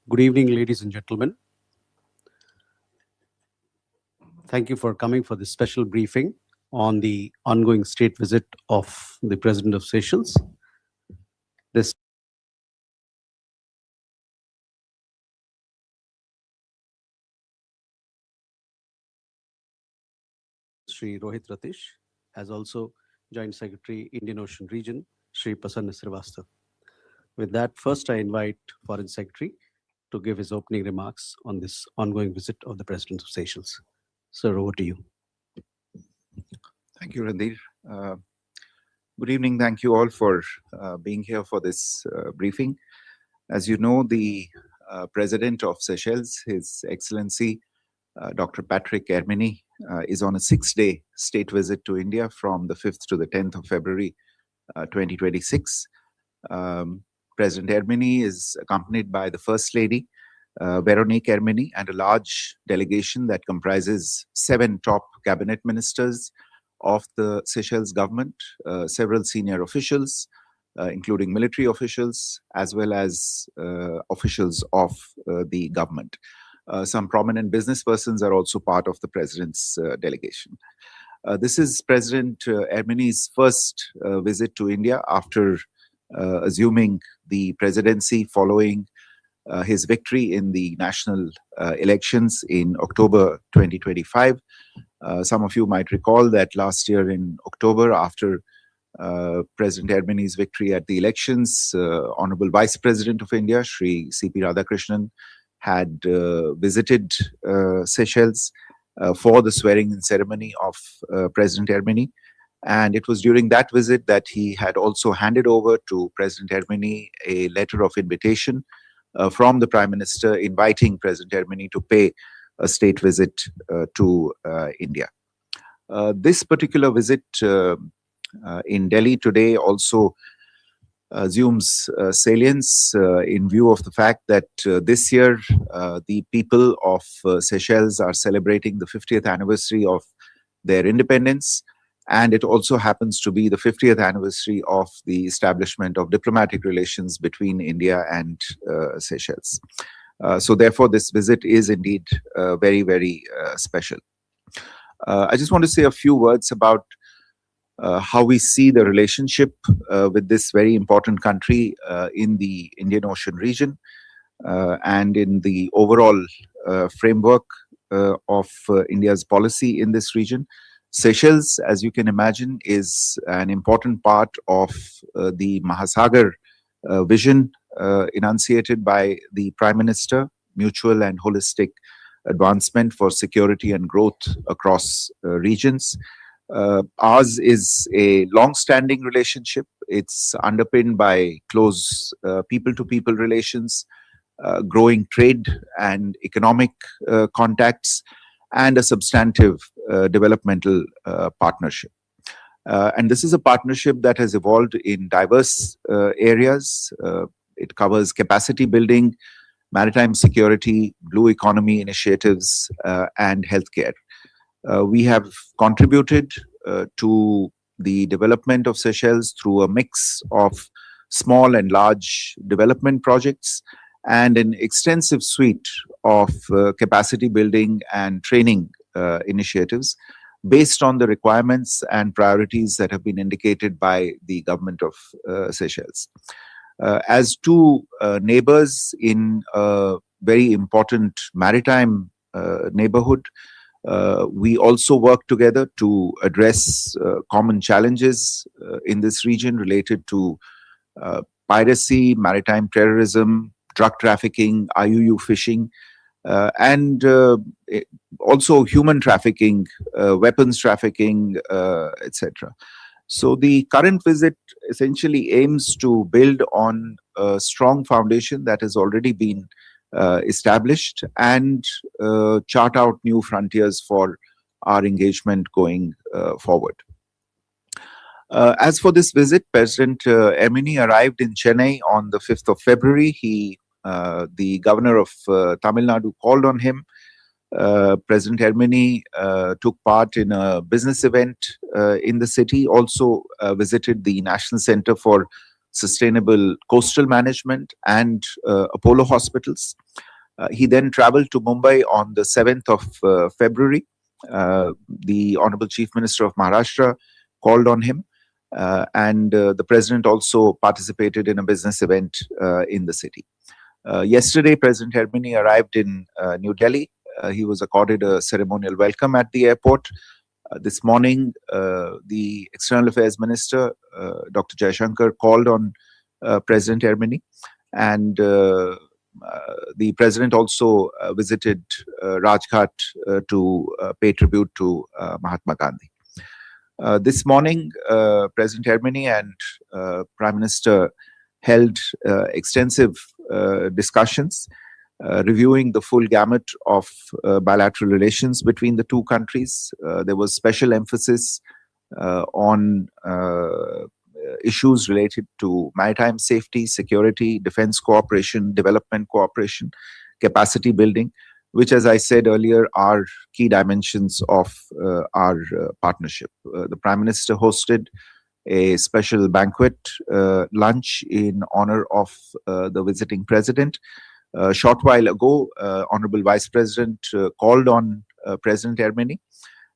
Good evening, ladies and gentlemen. Thank you for coming for this special briefing on the ongoing state visit of the President of Seychelles. This Sri Rohit Ratish, as also Joint Secretary, Indian Ocean Region, Sri Prasanna Srivastava. With that, first I invite Foreign Secretary to give his opening remarks on this ongoing visit of the President of Seychelles. Sir, over to you. Thank you, Randir. Good evening. Thank you all for being here for this briefing. As you know, the President of Seychelles, His Excellency Dr. Patrick Herminy, is on a 6-day state visit to India from the 5th to the 10th of February 2026. President Herminy is accompanied by the First Lady, Veronique Herminy, and a large delegation that comprises 7 top cabinet ministers of the Seychelles government, several senior officials, including military officials, as well as officials of the government. Some prominent business persons are also part of the President's delegation. This is President Herminy's first visit to India after assuming the presidency following his victory in the national elections in October 2025. Some of you might recall that last year in October, after President Herminy's victory at the elections, Honorable Vice President of India, Sri C.P. Radhakrishnan, had visited Seychelles for the swearing-in ceremony of President Herminy. And it was during that visit that he had also handed over to President Herminy a letter of invitation from the Prime Minister inviting President Herminy to pay a state visit to India. This particular visit in Delhi today also assumes salience in view of the fact that this year the people of Seychelles are celebrating the 50th anniversary of their independence, and it also happens to be the 50th anniversary of the establishment of diplomatic relations between India and Seychelles. So therefore, this visit is indeed very, very special. I just want to say a few words about how we see the relationship with this very important country in the Indian Ocean region and in the overall framework of India's policy in this region. Seychelles, as you can imagine, is an important part of the Mahasagar vision enunciated by the Prime Minister, mutual and holistic advancement for security and growth across regions. Ours is a long-standing relationship. It's underpinned by close people-to-people relations, growing trade and economic contacts, and a substantive developmental partnership. And this is a partnership that has evolved in diverse areas. It covers capacity building, maritime security, blue economy initiatives, and healthcare. We have contributed to the development of Seychelles through a mix of small and large development projects and an extensive suite of capacity building and training initiatives based on the requirements and priorities that have been indicated by the government of Seychelles. As two neighbors in a very important maritime neighborhood, we also work together to address common challenges in this region related to piracy, maritime terrorism, drug trafficking, IUU fishing, and also human trafficking, weapons trafficking, etc. So the current visit essentially aims to build on a strong foundation that has already been established and chart out new frontiers for our engagement going forward. As for this visit, President Herminy arrived in Chennai on the 5th of February. The governor of Tamil Nadu called on him. President Herminy took part in a business event in the city, also visited the National Center for sustainable coastal management, and Apollo hospitals. He then traveled to Mumbai on the 7th of February. The Honorable Chief Minister of Maharashtra called on him, and the President also participated in a business event in the city. Yesterday, President Hermini arrived in New Delhi. He was accorded a ceremonial welcome at the airport. This morning, the External Affairs Minister, Dr. Jaishankar, called on President Hermini, and the President also visited Rajghat to pay tribute to Mahatma Gandhi. This morning, President Hermini and Prime Minister held extensive discussions reviewing the full gamut of bilateral relations between the two countries. There was special emphasis on issues related to maritime safety, security, defense cooperation, development cooperation, capacity building, which, as I said earlier, are key dimensions of our partnership. The Prime Minister hosted a special banquet lunch in honor of the visiting president. A short while ago, Honorable Vice President called on President Hermini,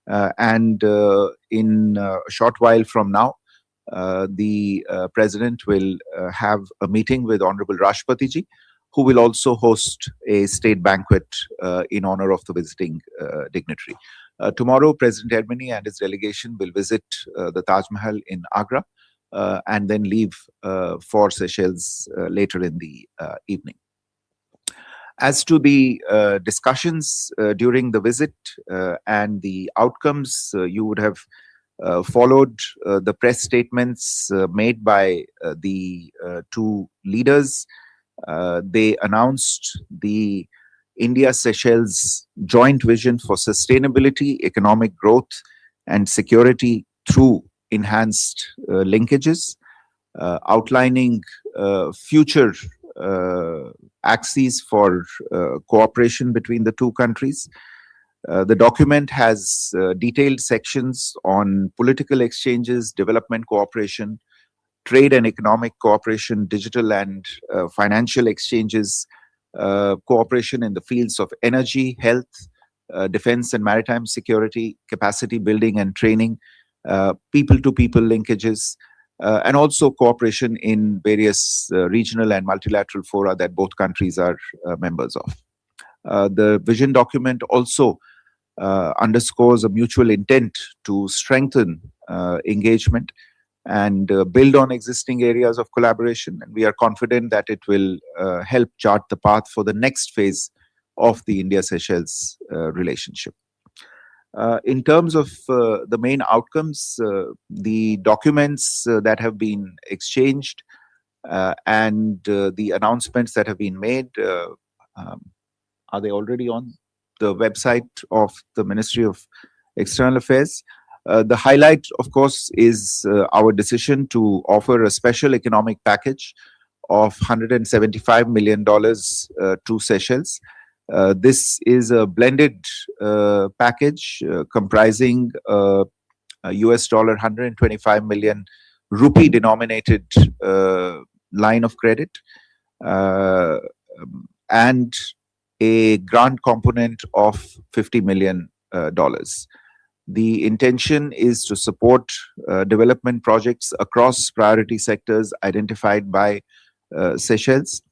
and in a short while from now, the President will have a meeting with Honorable Rashtrapati, who will also host a state banquet in honor of the visiting dignitary. Tomorrow, President Hermini and his delegation will visit the Taj Mahal in Agra and then leave for Seychelles later in the evening. As to the discussions during the visit and the outcomes, you would have followed the press statements made by the two leaders. They announced the India-Seychelles joint vision for sustainability, economic growth, and security through enhanced linkages, outlining future axes for cooperation between the two countries. The document has detailed sections on political exchanges, development cooperation, trade and economic cooperation, digital and financial exchanges, cooperation in the fields of energy, health, defense and maritime security, capacity building and training, people-to-people linkages, and also cooperation in various regional and multilateral fora that both countries are members of. The vision document also underscores a mutual intent to strengthen engagement and build on existing areas of collaboration. And we are confident that it will help chart the path for the next phase of the India-Seychelles relationship. In terms of the main outcomes, the documents that have been exchanged and the announcements that have been made, are they already on the website of the Ministry of External Affairs? The highlight, of course, is our decision to offer a special economic package of $175 million to Seychelles. This is a blended package comprising US dollar 125 million rupee denominated line of credit and a grant component of $50 million. The intention is to support development projects across priority sectors identified by Seychelles.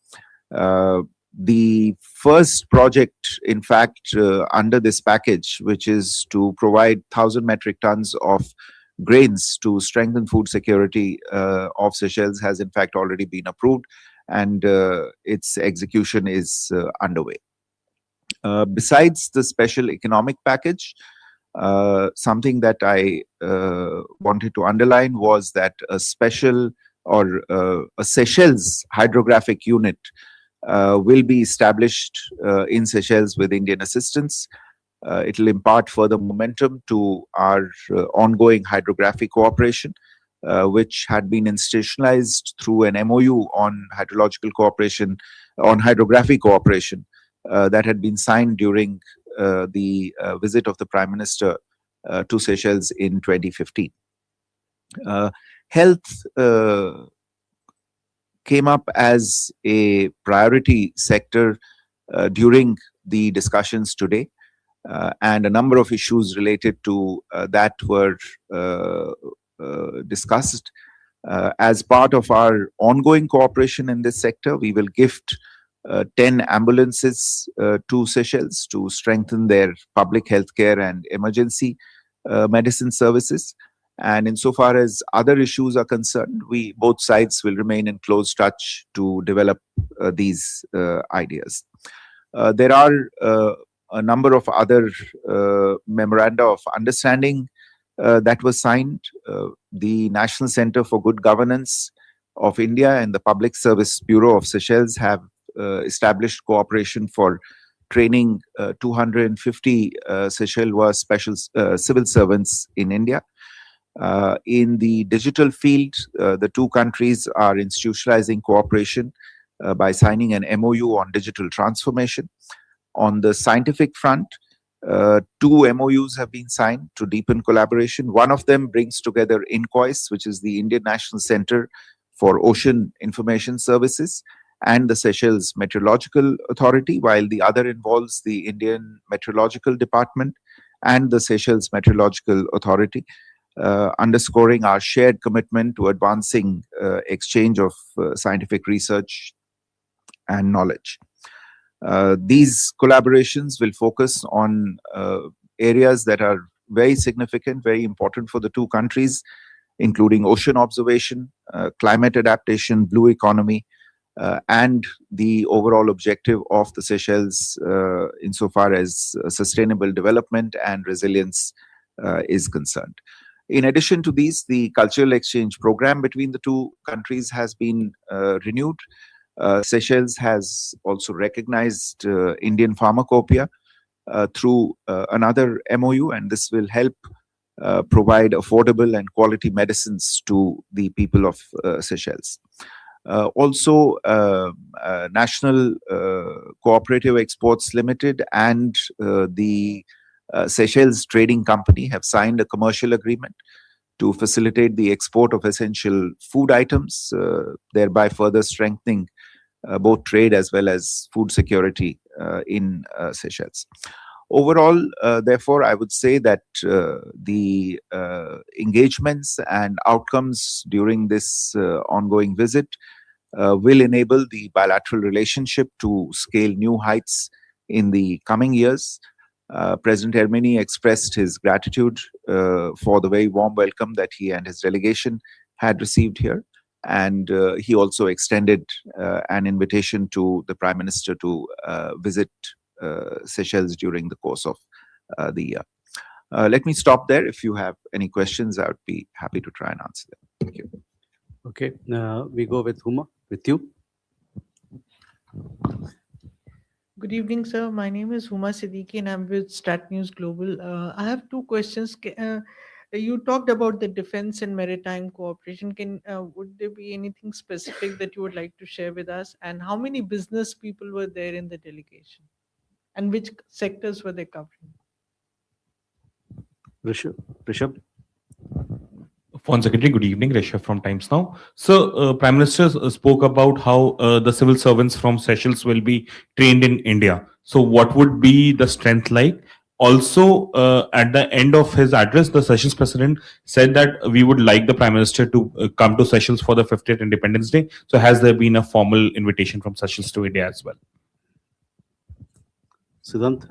The first project, in fact, under this package, which is to provide 1,000 metric tons of grains to strengthen food security of Seychelles, has in fact already been approved, and its execution is underway. Besides the special economic package, something that I wanted to underline was that a special or a Seychelles hydrographic unit will be established in Seychelles with Indian assistance. It will impart further momentum to our ongoing hydrographic cooperation, which had been institutionalized through an MOU on hydrological cooperation, on hydrographic cooperation, that had been signed during the visit of the Prime Minister to Seychelles in 2015. Health came up as a priority sector during the discussions today, and a number of issues related to that were discussed. As part of our ongoing cooperation in this sector, we will gift 10 ambulances to Seychelles to strengthen their public healthcare and emergency medicine services. And insofar as other issues are concerned, both sides will remain in close touch to develop these ideas. There are a number of other memoranda of understanding that was signed. The National Center for Good Governance of India and the Public Service Bureau of Seychelles have established cooperation for training 250 Seychellois special civil servants in India. In the digital field, the two countries are institutionalizing cooperation by signing an MOU on digital transformation. On the scientific front, two MOUs have been signed to deepen collaboration. One of them brings together INCOIS, which is the Indian National Center for Ocean Information Services, and the Seychelles Meteorological Authority, while the other involves the Indian Meteorological Department and the Seychelles Meteorological Authority, underscoring our shared commitment to advancing exchange of scientific research and knowledge. These collaborations will focus on areas that are very significant, very important for the two countries, including ocean observation, climate adaptation, blue economy, and the overall objective of the Seychelles insofar as sustainable development and resilience is concerned. In addition to these, the cultural exchange program between the two countries has been renewed. Seychelles has also recognized Indian pharmacopoeia through another MOU, and this will help provide affordable and quality medicines to the people of Seychelles. Also, National Cooperative Exports Limited and the Seychelles Trading Company have signed a commercial agreement to facilitate the export of essential food items, thereby further strengthening both trade as well as food security in Seychelles. Overall, therefore, I would say that the engagements and outcomes during this ongoing visit will enable the bilateral relationship to scale new heights in the coming years. President Hermini expressed his gratitude for the very warm welcome that he and his delegation had received here. And he also extended an invitation to the Prime Minister to visit Seychelles during the course of the year. Let me stop there. If you have any questions, I would be happy to try and answer them. Thank you. Okay, we go with Huma, with you. Good evening, sir. My name is Huma Siddiqui and I'm with Stat News Global. I have two questions. You talked about the defense and maritime cooperation. Would there be anything specific that you would like to share with us? And how many business people were there in the delegation? And which sectors were they covering? Rishabh. Foreign Secretary, good evening. Rishabh from Times Now. So, Prime Minister spoke about how the civil servants from Seychelles will be trained in India. So, what would be the strength like? Also, at the end of his address, the Seychelles President said that we would like the Prime Minister to come to Seychelles for the 50th Independence Day. So, has there been a formal invitation from Seychelles to India as well? Siddhant.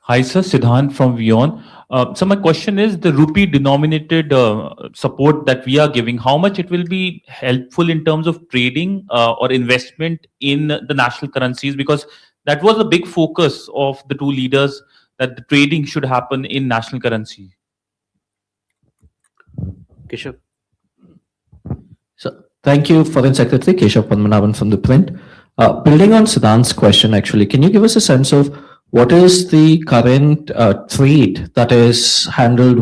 Hi, sir. Siddhant from Vion. So my question is, the rupee denominated support that we are giving, how much it will be helpful in terms of trading or investment in the national currencies? Because that was a big focus of the two leaders, that the trading should happen in national currency. Keshav. So, thank you, Foreign Secretary Keshav Padmanabhan from The Print. Building on Siddhant's question, actually, can you give us a sense of what is the current trade that is handled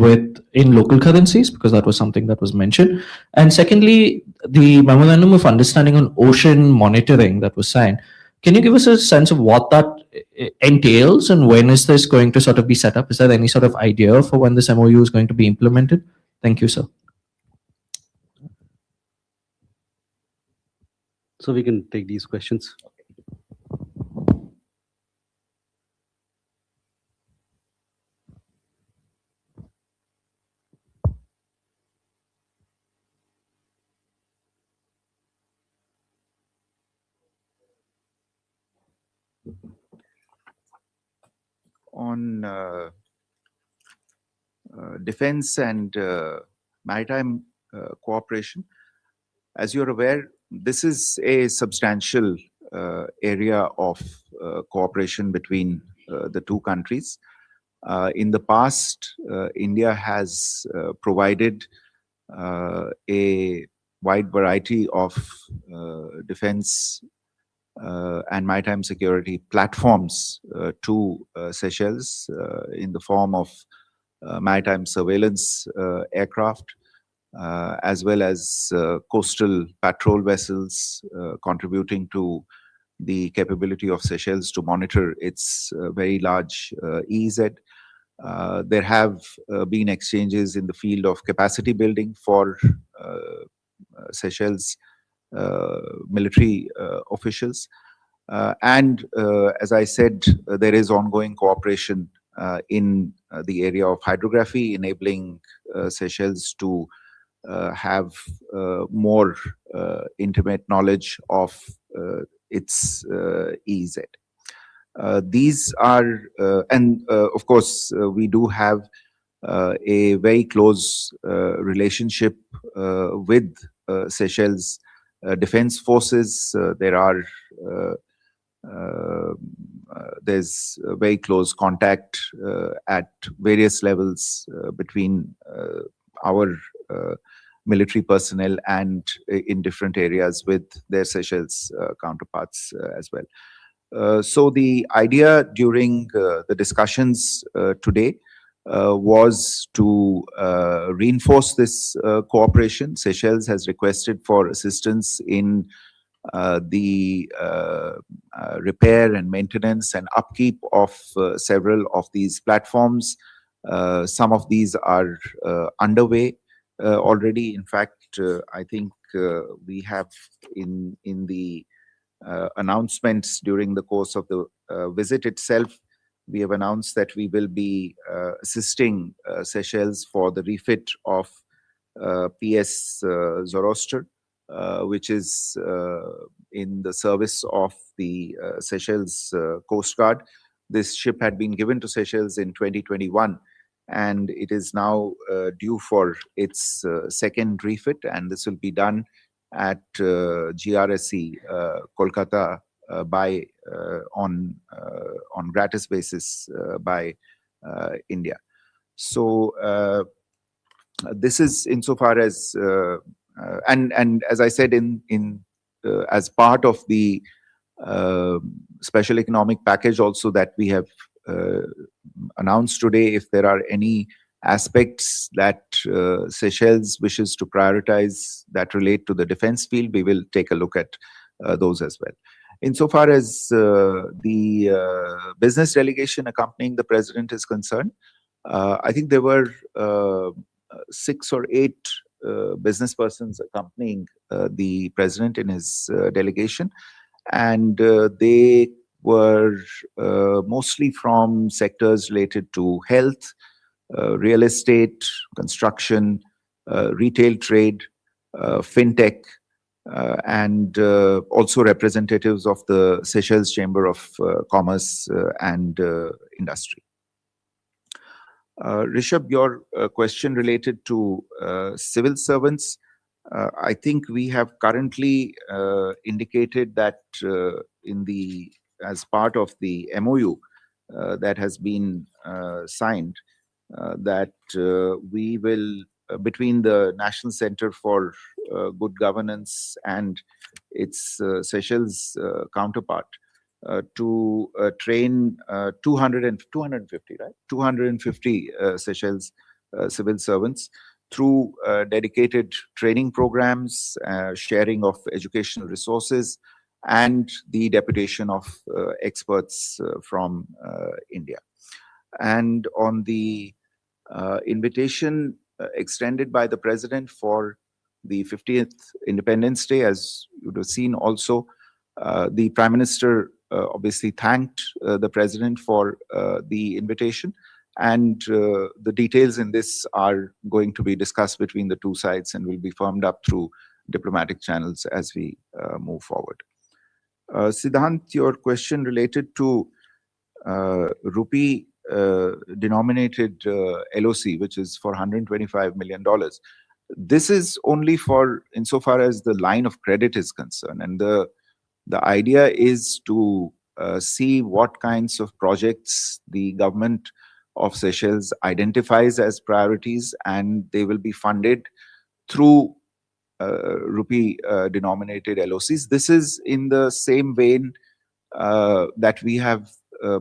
in local currencies? Because that was something that was mentioned. And secondly, the Memorandum of Understanding on Ocean Monitoring that was signed. Can you give us a sense of what that entails and when is this going to sort of be set up? Is there any sort of idea for when this MOU is going to be implemented? Thank you, sir. So we can take these questions. On defense and maritime cooperation, as you're aware, this is a substantial area of cooperation between the two countries. In the past, India has provided a wide variety of defense and maritime security platforms to Seychelles in the form of maritime surveillance aircraft, as well as coastal patrol vessels contributing to the capability of Seychelles to monitor its very large EEZ. There have been exchanges in the field of capacity building for Seychelles military officials. And as I said, there is ongoing cooperation in the area of hydrography, enabling Seychelles to have more intimate knowledge of its EEZ. These are, and of course, we do have a very close relationship with Seychelles defense forces. There's very close contact at various levels between our military personnel and in different areas with their Seychelles counterparts as well. So the idea during the discussions today was to reinforce this cooperation. Seychelles has requested for assistance in the repair and maintenance and upkeep of several of these platforms. Some of these are underway already. In fact, I think we have in the announcements during the course of the visit itself, we have announced that we will be assisting Seychelles for the refit of PS Zoroaster, which is in the service of the Seychelles Coast Guard. This ship had been given to Seychelles in 2021, and it is now due for its second refit, and this will be done at GRSE Kolkata by on gratis basis by India. So this is insofar as and as I said in as part of the special economic package also that we have announced today, if there are any aspects that Seychelles wishes to prioritize that relate to the defense field, we will take a look at those as well. Insofar as the business delegation accompanying the president is concerned, I think there were 6 or 8 business persons accompanying the president in his delegation, and they were mostly from sectors related to health, real estate, construction, retail trade, fintech, and also representatives of the Seychelles Chamber of Commerce and Industry. Rishabh, your question related to civil servants, I think we have currently indicated that as part of the MOU that has been signed, that we will, between the National Center for Good Governance and its Seychelles counterpart, to train 250 Seychelles civil servants through dedicated training programs, sharing of educational resources, and the deputation of experts from India. And on the invitation extended by the president for the 50th Independence Day. As you would have seen also, the Prime Minister obviously thanked the President for the invitation, and the details in this are going to be discussed between the two sides and will be firmed up through diplomatic channels as we move forward. Siddhant, your question related to rupee denominated LOC, which is for $125 million. This is only for insofar as the line of credit is concerned, and the idea is to see what kinds of projects the government of Seychelles identifies as priorities, and they will be funded through rupee denominated LOCs. This is in the same vein that we have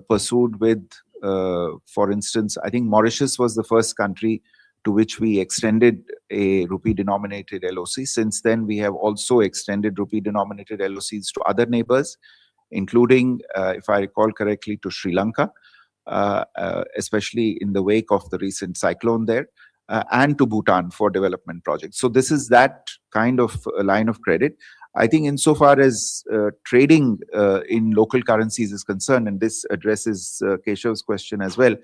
pursued with, for instance, I think Mauritius was the first country to which we extended a rupee denominated LOC. Since then, we have also extended rupee denominated LOCs to other neighbors, including, if I recall correctly, to Sri Lanka, especially in the wake of the recent cyclone there, and to Bhutan for development projects. So this is that kind of line of credit. I think insofar as trading in local currencies is concerned, and this addresses Keshav's question as well,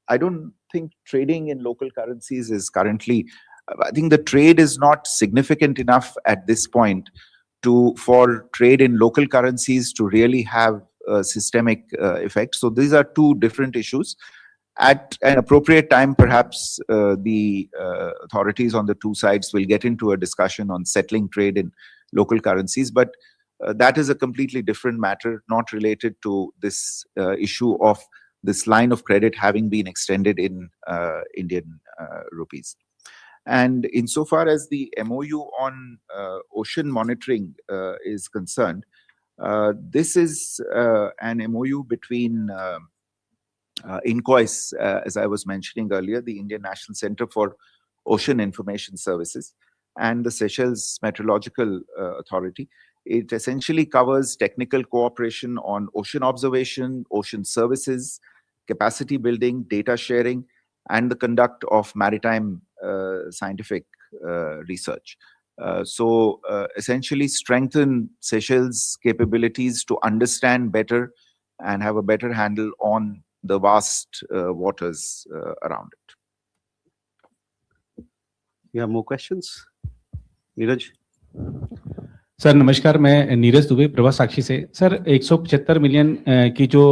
I don't think trading in local currencies is currently, I think the trade is not significant enough at this point for trade in local currencies to really have a systemic effect. So these are two different issues. At an appropriate time, perhaps the authorities on the two sides will get into a discussion on settling trade in local currencies, but that is a completely different matter, not related to this issue of this line of credit having been extended in Indian rupees. And insofar as the MOU on ocean monitoring is concerned, this is an MOU between INCOIS, as I was mentioning earlier, the Indian National Center for Ocean Information Services, and the Seychelles Meteorological Authority. It essentially covers technical cooperation on ocean observation, ocean services, capacity building, data sharing, and the conduct of maritime scientific research. So essentially strengthen Seychelles' capabilities to understand better and have a better handle on the vast waters around it. You have more questions? Neeraj? Sir नमस्कार, मैं नीरज दुबे प्रभा साक्षी से। Sir 175 million की जो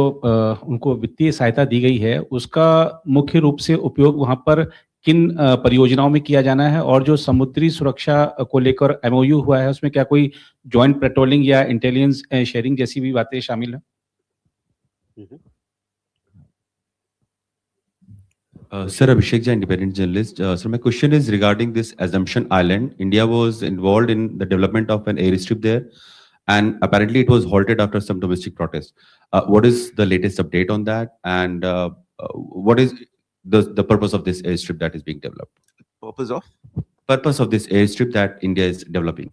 उनको वित्तीय सहायता दी गई है, उसका मुख्य रूप से उपयोग वहां पर किन परियोजनाओं में किया जाना है, और जो समुद्री सुरक्षा को लेकर एमओयू हुआ है उसमें क्या कोई जॉइंट पेट्रोलिंग या इंटेलिजेंस शेयरिंग जैसी भी बातें शामिल हैं? Sir, Abhishek Jain, independent journalist. So my question is regarding this Assumption Island. India was involved in the development of an airstrip there, and apparently it was halted after some domestic protests. What is the latest update on that, and what is the purpose of this airstrip that is being developed? Purpose of this airstrip that India is developing.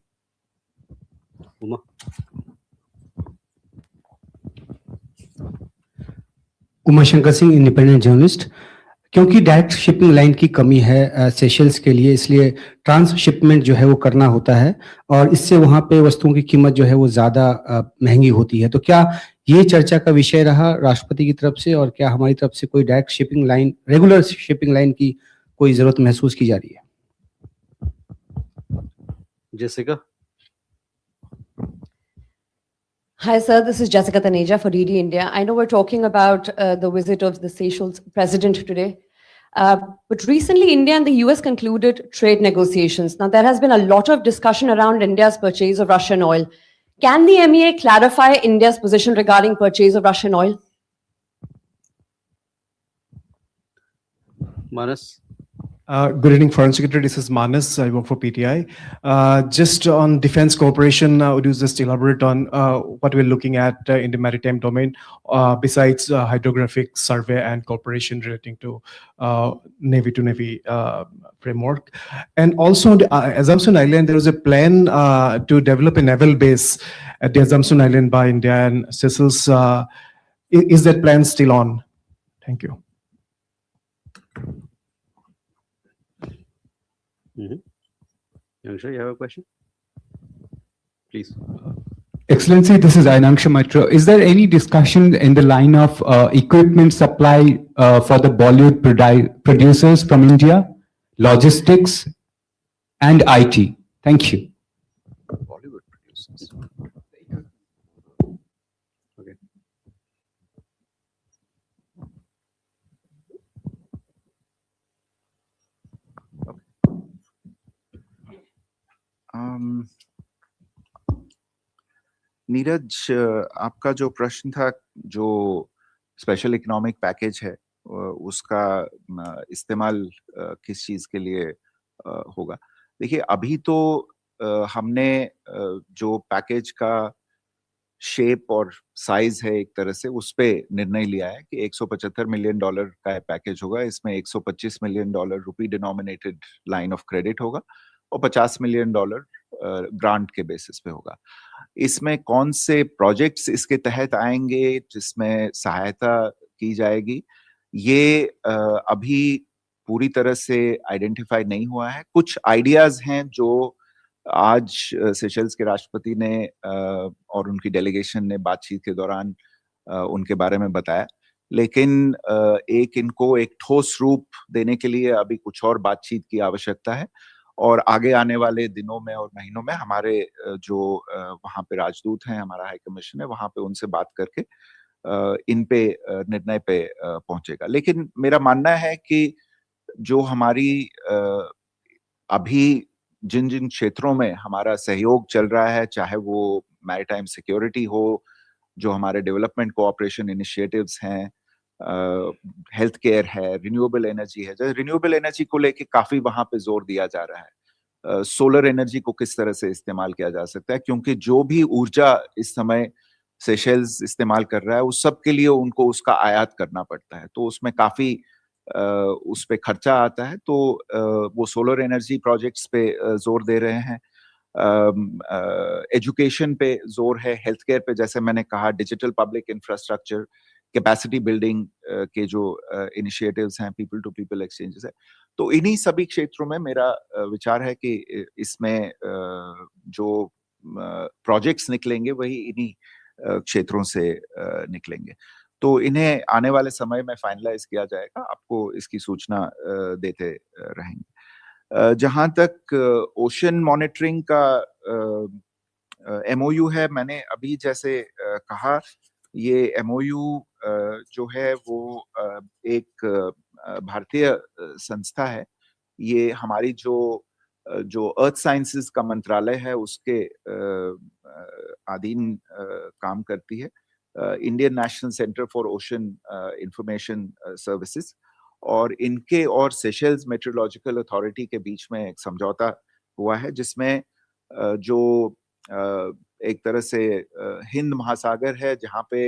Uma? Uma Shankar Singh, independent journalist. क्योंकि direct shipping line की कमी है Seychelles के लिए, इसलिए trans shipment जो है वो करना होता है, और इससे वहां पे वस्तुओं की कीमत जो है वो ज्यादा महंगी होती है। तो क्या ये चर्चा का विषय रहा राष्ट्रपति की तरफ से, और क्या हमारी तरफ से कोई direct shipping line, regular shipping line की कोई जरूरत महसूस की जा रही है? Jessica? Hi, sir. This is Jessica Taneja for DD India. I know we're talking about the visit of the Seychelles president today. But recently, India and the US concluded trade negotiations. Now, there has been a lot of discussion around India's purchase of Russian oil. Can the MEA clarify India's position regarding purchase of Russian oil? Manas? Good evening, Foreign Secretary. This is Manas. I work for PTI. Just on defense cooperation, would you just elaborate on what we're looking at in the maritime domain, besides hydrographic survey and cooperation relating to Navy-to-Navy framework? And also on the Assumption Island, there was a plan to develop a naval base at the Assumption Island by India and Seychelles. Is that plan still on? Thank you. Yangsha, you have a question? Please. Excellency, this is Ainangsha Mitra. Is there any discussion in the line of equipment supply for the Bollywood producers from India, logistics, and IT? Thank you. Bollywood producers. Okay. Neeraj, आपका जो प्रश्न था, जो special economic package है, उसका इस्तेमाल किस चीज के लिए होगा? देखिए, अभी तो हमने जो पैकेज का शेप और साइज है, एक तरह से उस पे निर्णय लिया है कि $175 मिलियन का पैकेज होगा। इसमें $125 million rupee denominated line of credit होगा और $50 मिलियन ग्रांट के बेसिस पे होगा। इसमें कौन से प्रोजेक्ट्स इसके तहत आएंगे जिसमें सहायता की जाएगी, ये अभी पूरी तरह से आइडेंटिफाई नहीं हुआ है। कुछ आइडियाज हैं जो आज सेशल्स के राष्ट्रपति ने और उनकी डेलीगेशन ने बातचीत के दौरान उनके बारे में बताया, लेकिन इनको एक ठोस रूप देने के लिए अभी कुछ और बातचीत की आवश्यकता है। और आगे आने वाले दिनों में और महीनों में हमारे जो वहाँ पे राजदूत हैं, हमारा हाई कमीशन है, वहाँ पे उनसे बात करके इन पे निर्णय पे पहुंचेगा। लेकिन मेरा मानना है कि जो हमारी अभी जिन जिन क्षेत्रों में हमारा सहयोग चल रहा है, चाहे वो मैरीटाइम सिक्योरिटी हो, जो हमारे डेवलपमेंट कोऑपरेशन इनिशिएटिव्स हैं, हेल्थ केयर है, रिन्यूएबल एनर्जी है। जैसे रिन्यूएबल एनर्जी को लेके काफी वहां पे जोर दिया जा रहा है। सोलर एनर्जी को किस तरह से इस्तेमाल किया जा सकता है, क्योंकि जो भी ऊर्जा इस समय सेशेल्स इस्तेमाल कर रहा है, उस सब के लिए उनको उसका आयात करना पड़ता है, तो उसमें काफी उस पे खर्चा आता है। तो वो सोलर एनर्जी प्रोजेक्ट्स पे जोर दे रहे हैं। एजुकेशन पे जोर है, हेल्थ केयर पे, जैसे मैंने कहा, digital public infrastructure, capacity building के जो इनिशिएटिव्स हैं, पीपल टू पीपल एक्सचेंजेस है। तो इन्हीं सभी क्षेत्रों में मेरा विचार है कि इसमें जो प्रोजेक्ट्स निकलेंगे वही इन्हीं क्षेत्रों से निकलेंगे। तो इन्हें आने वाले समय में फाइनलाइज किया जाएगा, आपको इसकी सूचना देते रहेंगे। जहां तक ओशन मॉनिटरिंग का MOU है, मैंने अभी जैसे कहा, ये MOU जो है वो एक भारतीय संस्था है। ये हमारी जो अर्थ साइंसेस का मंत्रालय है उसके अधीन काम करती है, Indian national centre for ocean information services. और इनके और सेशल्स मेट्रोलॉजिकल अथॉरिटी के बीच में एक समझौता हुआ है, जिसमें जो एक तरह से हिंद महासागर है, जहाँ पे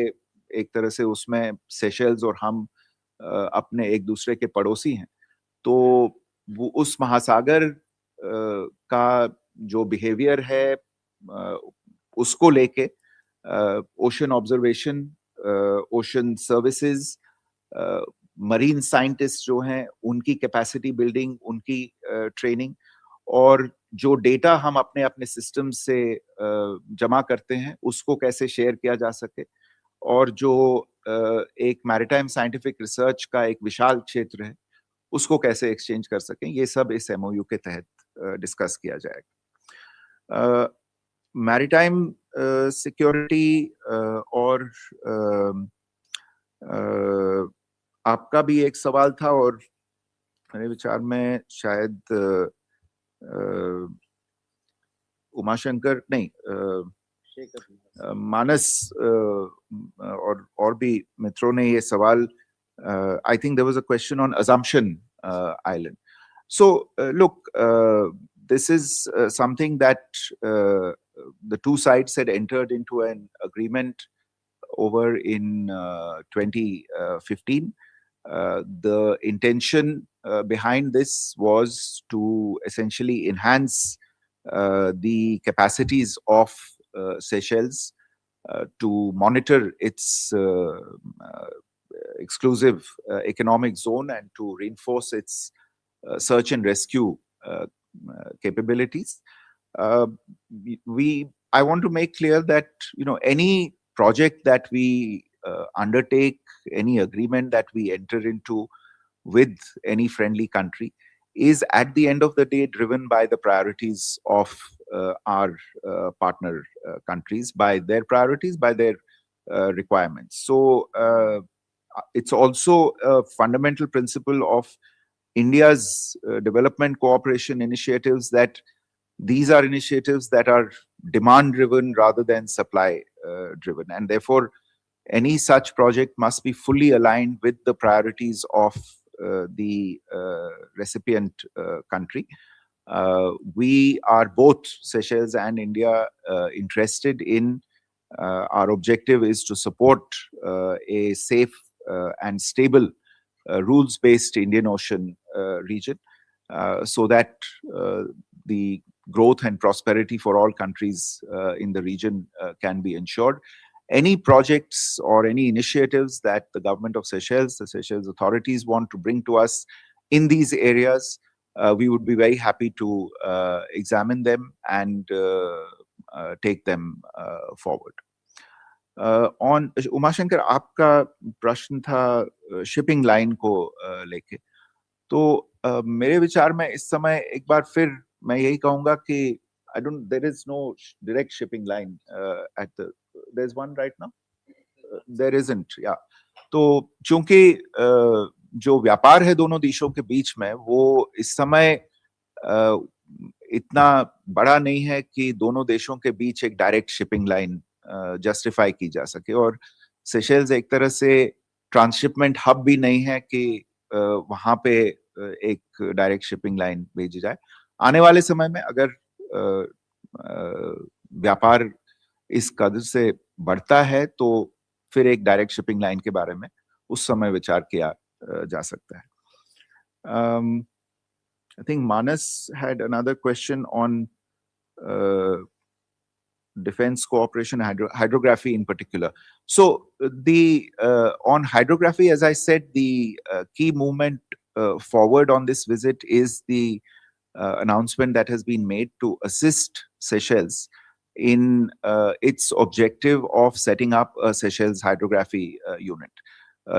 एक तरह से उसमें सेशल्स और हम अपने एक दूसरे के पड़ोसी हैं, तो वो उस महासागर का जो बिहेवियर है उसको लेके ocean observation, ocean services, marine scientist जो हैं उनकी कैपेसिटी बिल्डिंग, उनकी ट्रेनिंग, और जो डेटा हम अपने अपने सिस्टम से जमा करते हैं उसको कैसे शेयर किया जा सके, और जो एक मैरीटाइम साइंटिफिक रिसर्च का एक विशाल क्षेत्र है उसको कैसे एक्सचेंज कर सकें, ये सब इस MOU के तहत डिस्कस किया जाएगा। मैरीटाइम सिक्योरिटी और आपका भी एक सवाल था, और मेरे विचार में शायद उमाशंकर नहीं, मानस और भी मित्रों ने ये सवाल, I think there was a question on Assumption Island. So look, this is something that the two sides had entered into an agreement over in 2015. The intention behind this was to essentially enhance the capacities of Seychelles to monitor its exclusive economic zone and to reinforce its search and rescue capabilities. I want to make clear that any project that we undertake, any agreement that we enter into with any friendly country is at the end of the day driven by the priorities of our partner countries, by their priorities, by their requirements. So it's also a fundamental principle of India's development cooperation initiatives that these are initiatives that are demand driven rather than supply driven, and therefore any such project must be fully aligned with the priorities of the recipient country. We are both, Seychelles and India, interested in our objective is to support a safe and stable rules-based Indian Ocean region so that the growth and prosperity for all countries in the region can be ensured. Any projects or any initiatives that the government of Seychelles, the Seychelles authorities want to bring to us in these areas, we would be very happy to examine them and take them forward. On Umashankar, आपका प्रश्न था shipping line को लेके, तो मेरे विचार में इस समय एक बार फिर मैं यही कहूंगा कि there is no direct shipping line at the, there's one right now? There isn't, yeah. तो चूंकि जो व्यापार है दोनों देशों के बीच में वो इस समय इतना बड़ा नहीं है कि दोनों देशों के बीच एक डायरेक्ट शिपिंग लाइन जस्टिफाई की जा सके, और सेशेल्स एक तरह से ट्रांसशिपमेंट हब भी नहीं है कि वहां पे एक डायरेक्ट शिपिंग लाइन भेजी जाए। आने वाले समय में अगर व्यापार इस कदर से बढ़ता है तो फिर एक डायरेक्ट शिपिंग लाइन के बारे में उस समय विचार किया जा सकता है। I think Manas had another question on defense cooperation, hydrography in particular. So the on hydrography, as I said, the key movement forward on this visit is the announcement that has been made to assist Seychelles in its objective of setting up a Seychelles hydrography unit.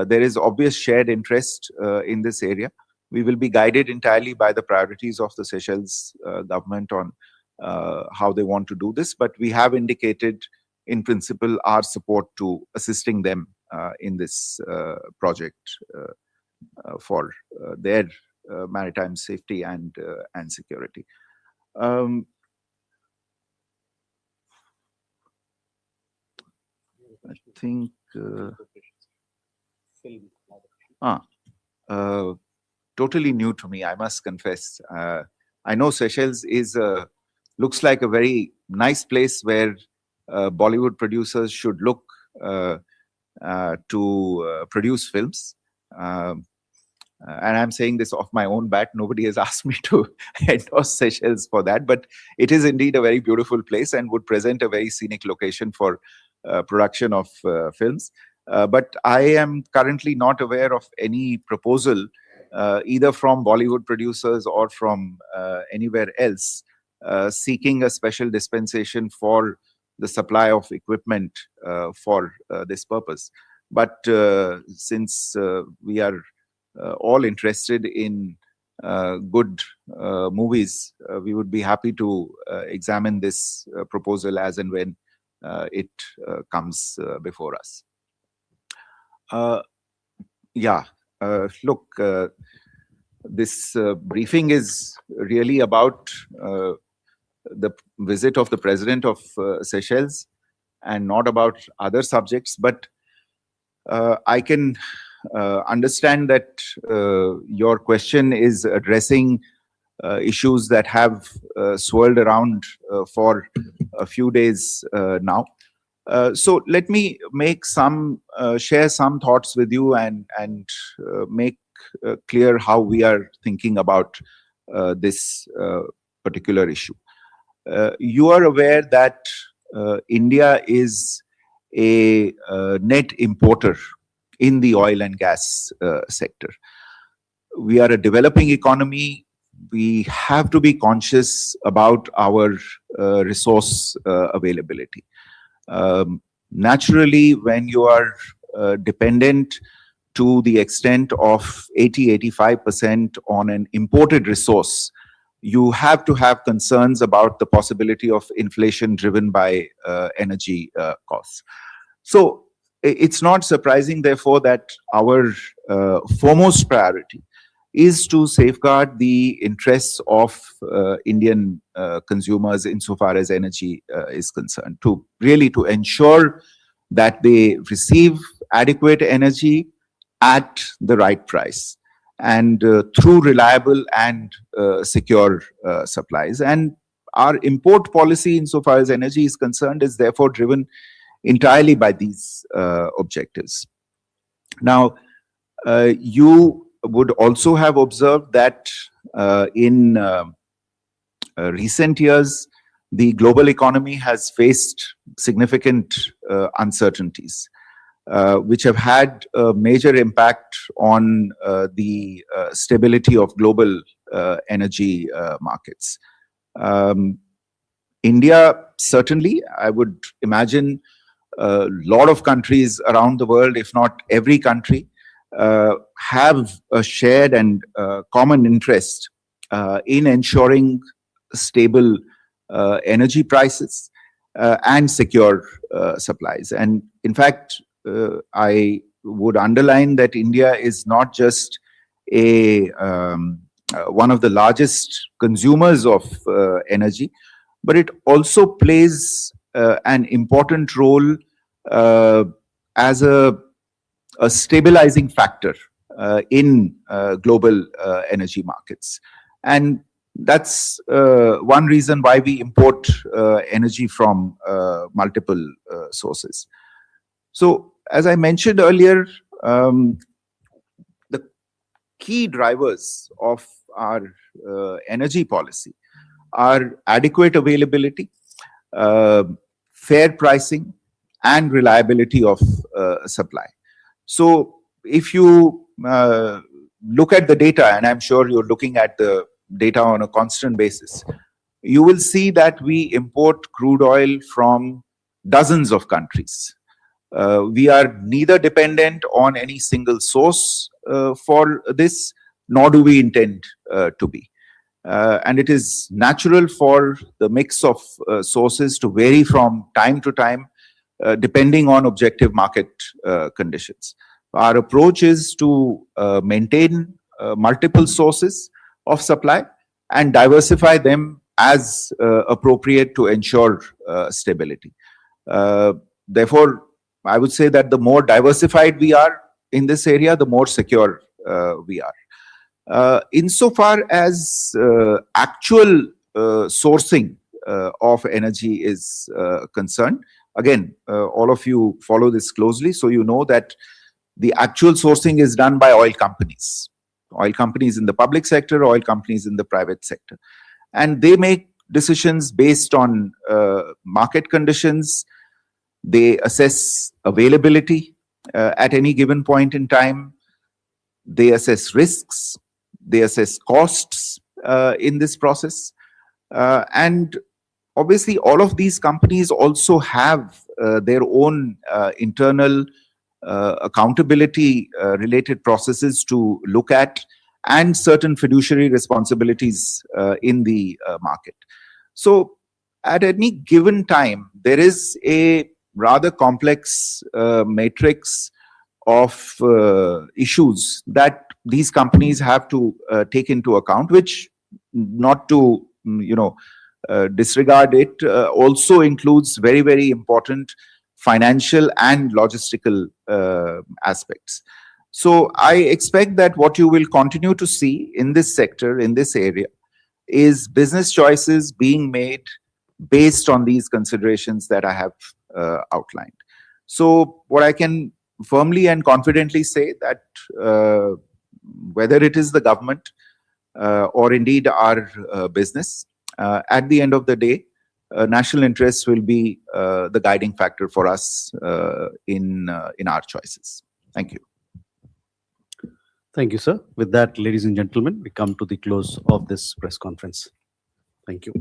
There is obvious shared interest in this area. We will be guided entirely by the priorities of the Seychelles government on how they want to do this, but we have indicated in principle our support to assisting them in this project for their maritime safety and security. I think totally new to me, I must confess. I know Seychelles is looks like a very nice place where Bollywood producers should look to produce films. And I'm saying this off my own bat. Nobody has asked me to endorse Seychelles for that, but it is indeed a very beautiful place and would present a very scenic location for production of films. But I am currently not aware of any proposal either from Bollywood producers or from anywhere else seeking a special dispensation for the supply of equipment for this purpose. But since we are all interested in good movies, we would be happy to examine this proposal as and when it comes before us. Look, this briefing is really about the visit of the President of Seychelles and not about other subjects, but I can understand that your question is addressing issues that have swirled around for a few days now. So let me make share some thoughts with you and make clear how we are thinking about this particular issue. You are aware that India is a net importer in the oil and gas sector. We are a developing economy. we have to be conscious about our resource availability. Naturally, when you are dependent to the extent of 80-85% on an imported resource, you have to have concerns about the possibility of inflation driven by energy costs. So it's not surprising, therefore, that our foremost priority is to safeguard the interests of Indian consumers insofar as energy is concerned, to ensure that they receive adequate energy at the right price and through reliable and secure supplies. And our import policy insofar as energy is concerned is therefore driven entirely by these objectives. Now, you would also have observed that in recent years, the global economy has faced significant uncertainties, which have had a major impact on the stability of global energy markets. India, certainly, I would imagine a lot of countries around the world, if not every country, have a shared and common interest in ensuring stable energy prices and secure supplies. And in fact, I would underline that India is not just one of the largest consumers of energy, but it also plays an important role as a stabilizing factor in global energy markets. And that's one reason why we import energy from multiple sources. So, as I mentioned earlier, the key drivers of our energy policy are adequate availability, fair pricing, and reliability of supply. So, if you look at the data, and I'm sure you're looking at the data on a constant basis, you will see that we import crude oil from dozens of countries. We are neither dependent on any single source for this, nor do we intend to be. And it is natural for the mix of sources to vary from time to time, depending on objective market conditions. Our approach is to maintain multiple sources of supply and diversify them as appropriate to ensure stability. Therefore, I would say that the more diversified we are in this area, the more secure we are. Insofar as actual sourcing of energy is concerned, again, all of you follow this closely, so you know that the actual sourcing is done by oil companies in the public sector, oil companies in the private sector. And they make decisions based on market conditions. They assess availability at any given point in time. They assess risks. They assess costs in this process. And obviously, all of these companies also have their own internal accountability related processes to look at, and certain fiduciary responsibilities in the market. So at any given time, there is a rather complex matrix of issues that these companies have to take into account, which, not to disregard it, also includes very, very important financial and logistical aspects. So I expect that what you will continue to see in this sector, in this area, is business choices being made based on these considerations that I have outlined. So what I can firmly and confidently say that whether it is the government or indeed our business, at the end of the day, national interests will be the guiding factor for us in our choices. Thank you. Thank you, sir. With that, ladies and gentlemen, we come to the close of this press conference. Thank you.